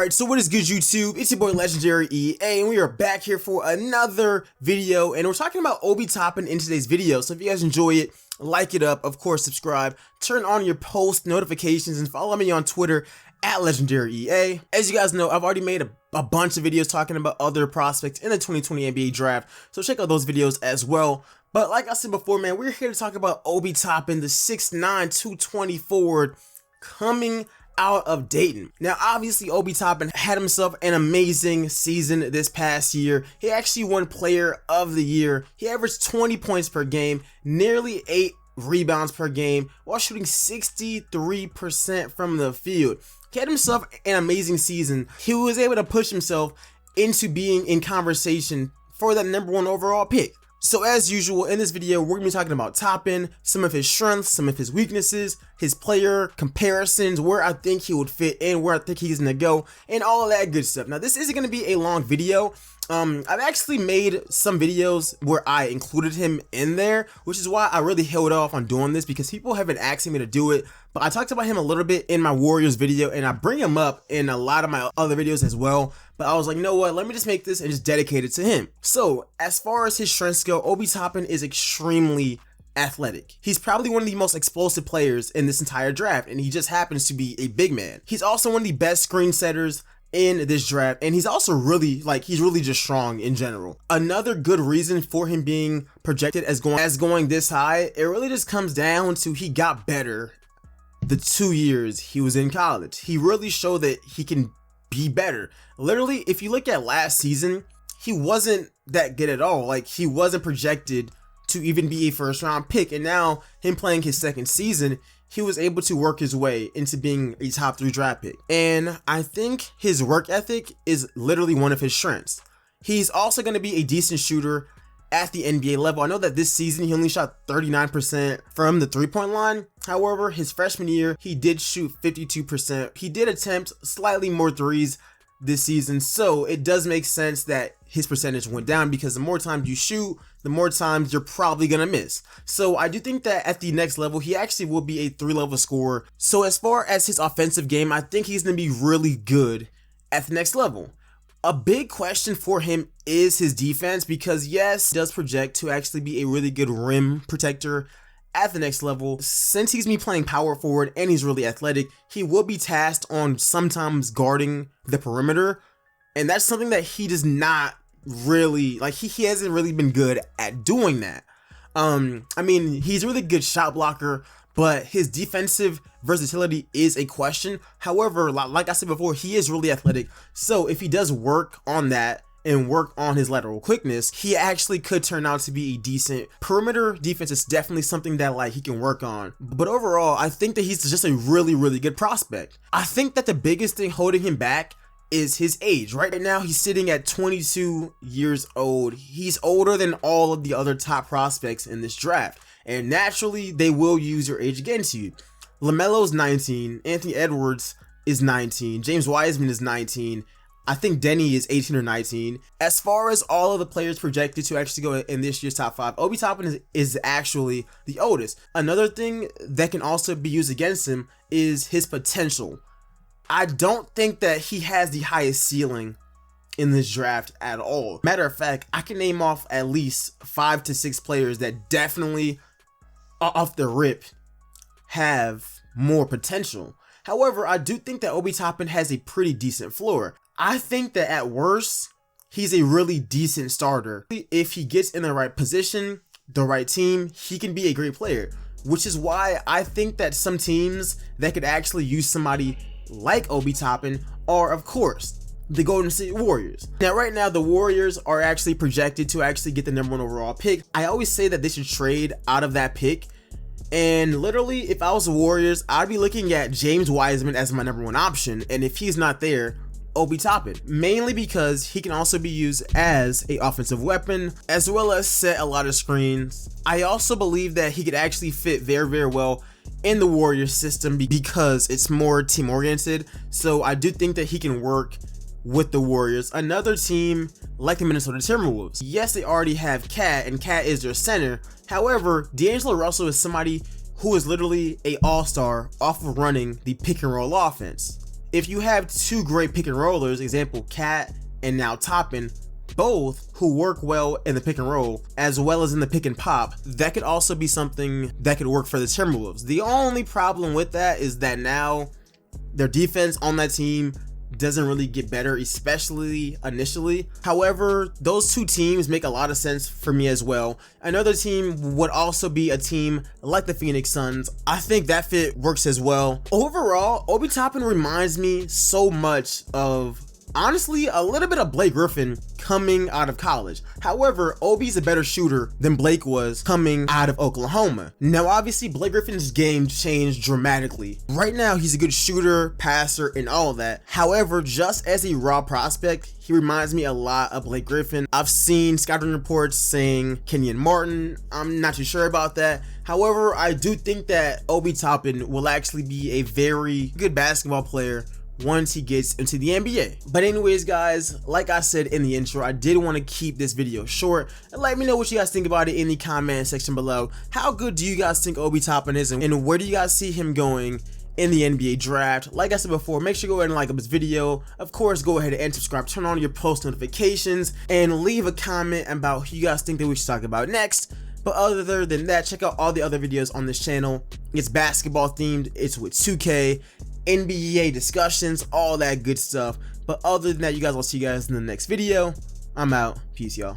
Alright, so what is good YouTube? It's your boy LegendaryEA and we are back here for another video, and we're talking about Obi Toppin in today's video. So if you guys enjoy it, like it up, of course subscribe, turn on your post notifications, and follow me on Twitter at LegendaryEA. As you guys know, I've already made a bunch of videos talking about other prospects in the 2020 NBA draft, so check out those videos as well. But like I said before, man, we're here to talk about Obi Toppin, the 6'9", 220 forward coming out of Dayton. Now, obviously, Obi Toppin had himself an amazing season this past year. He actually won Player of the Year. He averaged 20 points per game, nearly 8 rebounds per game, while shooting 63% from the field. He had himself an amazing season. He was able to push himself into being in conversation for that #1 overall pick. So as usual, in this video, we're going to be talking about Toppin, some of his strengths, some of his weaknesses, his player comparisons, where I think he would fit in, where I think he's going to go, and all of that good stuff. Now, this isn't going to be a long video. I've actually made some videos where I included him in there, which is why I really held off on doing this, because people have been asking me to do it. But I talked about him a little bit in my Warriors video, and I bring him up in a lot of my other videos as well. But I was like, you know what, let me just make this and just dedicate it to him. So as far as his strengths go, Obi Toppin is extremely athletic. He's probably one of the most explosive players in this entire draft, and he just happens to be a big man. He's also one of the best screen setters in this draft, and he's also really just strong in general. Another good reason for him being projected as going this high, it really just comes down to he got better the 2 years he was in college. He really showed that he can be better. Literally, if you look at last season, he wasn't that good at all. Like, he wasn't projected to even be a first round pick, and now him playing his second season, he was able to work his way into being a top 3 draft pick. And I think his work ethic is literally one of his strengths. He's also going to be a decent shooter at the NBA level. I know that this season he only shot 39% from the 3-point line. However, his freshman year, he did shoot 52%. He did attempt slightly more threes this season, so it does make sense that his percentage went down, because the more times you shoot, the more times you're probably gonna miss. So I do think that at the next level, he actually will be a 3-level scorer. So as far as his offensive game, I think he's gonna be really good at the next level. A big question for him is his defense, because yes, he does project to actually be a really good rim protector at the next level. Since he's playing power forward and he's really athletic, he will be tasked on sometimes guarding the perimeter, and that's something that he does not really, like, he hasn't really been good at doing that. I mean, he's a really good shot blocker, but his defensive versatility is a question. However, like I said before, he is really athletic, so if he does work on that and work on his lateral quickness, he actually could turn out to be a decent perimeter defense. Is definitely something that he can work on. But overall, I think that he's just a really good prospect. I think that the biggest thing holding him back is his age. Right now, he's sitting at 22 years old. He's older than all of the other top prospects in this draft, and naturally, they will use your age against you. LaMelo's 19, Anthony Edwards is 19, James Wiseman is 19, I think Denny is 18 or 19. As far as all of the players projected to actually go in this year's top 5, Obi Toppin is actually the oldest. Another thing that can also be used against him is his potential. I don't think that he has the highest ceiling in this draft at all. Matter of fact, I can name off at least 5 to 6 players that definitely, off the rip, have more potential. However, I do think that Obi Toppin has a pretty decent floor. I think that at worst, he's a really decent starter. If he gets in the right position, the right team, he can be a great player, which is why I think that some teams that could actually use somebody like Obi Toppin are, of course, the Golden State Warriors. Now, right now, the Warriors are actually projected to actually get the #1 overall pick. I always say that they should trade out of that pick. And literally, if I was the Warriors, I'd be looking at James Wiseman as my #1 option. And if he's not there, Obi Toppin, mainly because he can also be used as an offensive weapon, as well as set a lot of screens. I also believe that he could actually fit very well in the Warriors system, because it's more team oriented. So I do think that he can work with the Warriors. Another team like the Minnesota Timberwolves, yes, they already have Cat, and Cat is their center. However, D'Angelo Russell is somebody who is literally an all-star off of running the pick and roll offense. if you have two great pick and rollers, example Cat and now Toppin, both who work well in the pick and roll as well as in the pick and pop, that could also be something that could work for the Timberwolves. The only problem with that is that now their defense on that team doesn't really get better, especially initially. However, those two teams make a lot of sense for me as well. Another team would also be a team like the Phoenix Suns. I think that fit works as well. Overall, Obi Toppin reminds me so much of, honestly, a little bit of Blake Griffin coming out of college. However, Obi's a better shooter than Blake was coming out of Oklahoma. Now, obviously, Blake Griffin's game changed dramatically. Right now, he's a good shooter, passer, and all of that. However, just as a raw prospect, he reminds me a lot of Blake Griffin. I've seen scouting reports saying Kenyon Martin. I'm not too sure about that. However, I do think that Obi Toppin will actually be a very good basketball player once he gets into the NBA. But anyways, guys, like I said in the intro, I did want to keep this video short, and let me know what you guys think about it in the comment section below. How good do you guys think Obi Toppin is, and where do you guys see him going in the NBA draft? Like I said before, make sure you go ahead and like up this video. Of course, go ahead and subscribe, turn on your post notifications, and leave a comment about who you guys think that we should talk about next. But other than that, check out all the other videos on this channel. It's basketball themed, it's with 2K, NBA discussions, all that good stuff. But other than that, you guys, I'll see you guys in the next video. I'm out. Peace, y'all.